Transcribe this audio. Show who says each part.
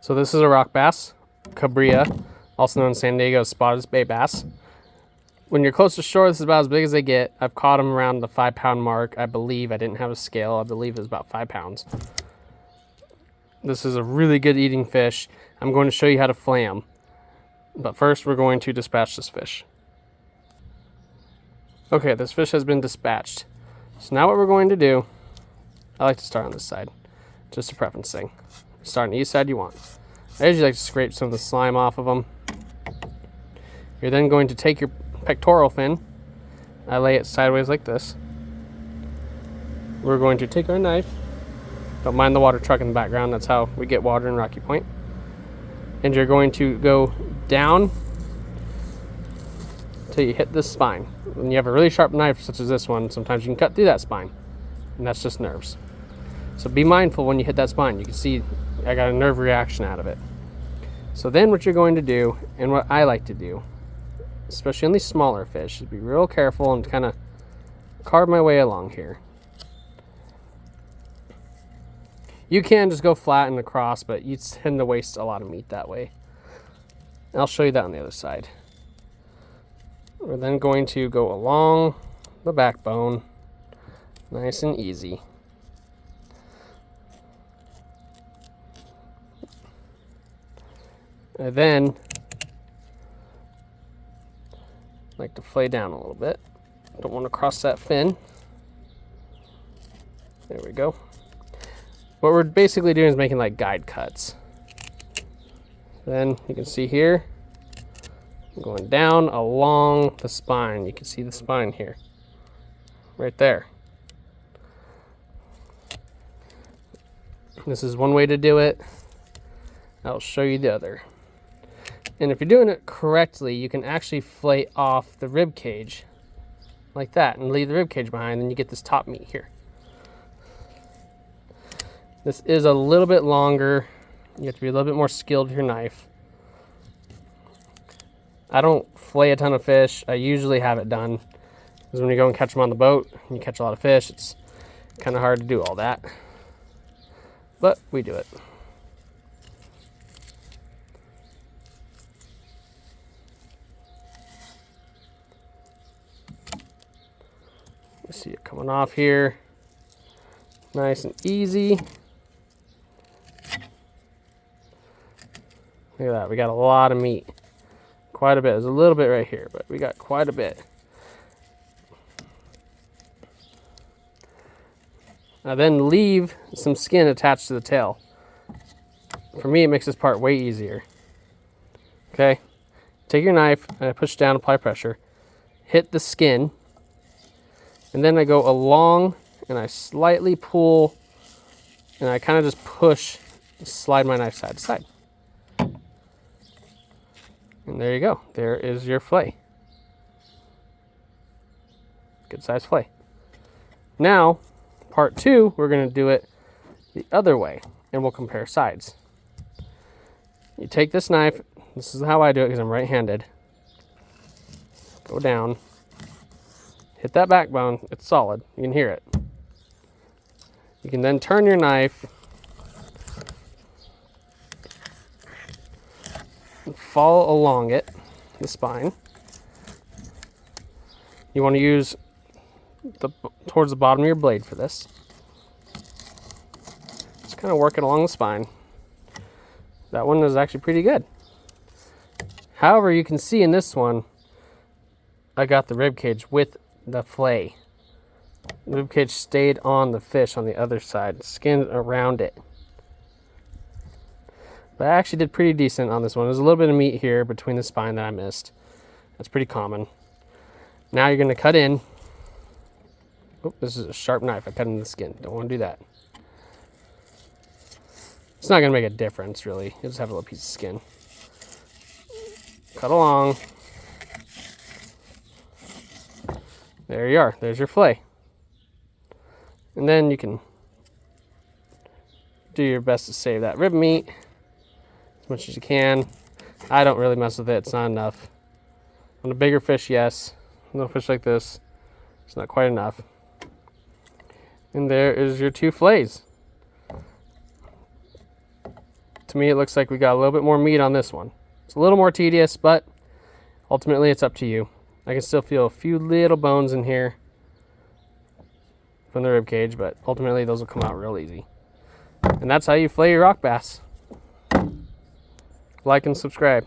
Speaker 1: So this is a rock bass, cabria, also known in San Diego as spotted bay bass. When you're close to shore, this is about as big as they get. I've caught them around the 5-pound mark, I believe. I didn't have a scale. I believe it was about 5 pounds. This is a really good eating fish. I'm going to show you how to flay them. But first, we're going to dispatch this fish. Okay, this fish has been dispatched. So now what we're going to do, I like to start on this side, just a preference thing. Start on the east side you want. I usually like to scrape some of the slime off of them. You're then going to take your pectoral fin. I lay it sideways like this. We're going to take our knife. Don't mind the water truck in the background. That's how we get water in Rockypoint. And you're going to go down until you hit this spine. When you have a really sharp knife such as this one, sometimes you can cut through that spine. And that's just nerves. So be mindful when you hit that spine. You can see I got a nerve reaction out of it. So then what you're going to do, and what I like to do, especially on these smaller fish, is be real careful and kind of carve my way along here. You can just go flat and across, but you tend to waste a lot of meat that way. I'll show you that on the other side. We're then going to go along the backbone, nice and easy. And then like to flay down a little bit. Don't want to cross that fin. There we go. What we're basically doing is making like guide cuts. Then you can see here, I'm going down along the spine. You can see the spine here, right there. This is one way to do it. I'll show you the other. And if you're doing it correctly, you can actually flay off the rib cage like that and leave the rib cage behind, and you get this top meat here. This is a little bit longer. You have to be a little bit more skilled with your knife. I don't flay a ton of fish. I usually have it done, because when you go and catch them on the boat and you catch a lot of fish, it's kind of hard to do all that. But we do it. You see it coming off here. Nice and easy. Look at that, we got a lot of meat. Quite a bit. There's a little bit right here, but we got quite a bit. I then leave some skin attached to the tail. For me, it makes this part way easier. Okay, take your knife and I push down, apply pressure, hit the skin, and then I go along and I slightly pull, and I kind of just push, slide my knife side to side. And there you go. There is your fillet. Good size fillet. Now, part 2, we're going to do it the other way, and we'll compare sides. You take this knife. This is how I do it because I'm right-handed. Go down. Hit that backbone. It's solid. You can hear it. You can then turn your knife and follow along it, the spine. You want to use towards the bottom of your blade for this. Just kind of work it along the spine. That one is actually pretty good. However, you can see in this one, I got the rib cage with the fillet. The rib cage stayed on the fish on the other side, skin around it. But I actually did pretty decent on this one. There's a little bit of meat here between the spine that I missed. That's pretty common. Now you're going to cut in. Oh, this is a sharp knife. I cut into the skin. Don't want to do that. It's not going to make a difference, really. You'll just have a little piece of skin. Cut along. There you are. There's your fillet. And then you can do your best to save that rib meat as much as you can. I don't really mess with it. It's not enough. On a bigger fish, yes. Little fish like this, it's not quite enough. And there is your 2 fillets. To me, it looks like we got a little bit more meat on this one. It's a little more tedious, but ultimately it's up to you. I can still feel a few little bones in here from the rib cage, but ultimately those will come out real easy. And that's how you fillet your rock bass. Like and subscribe.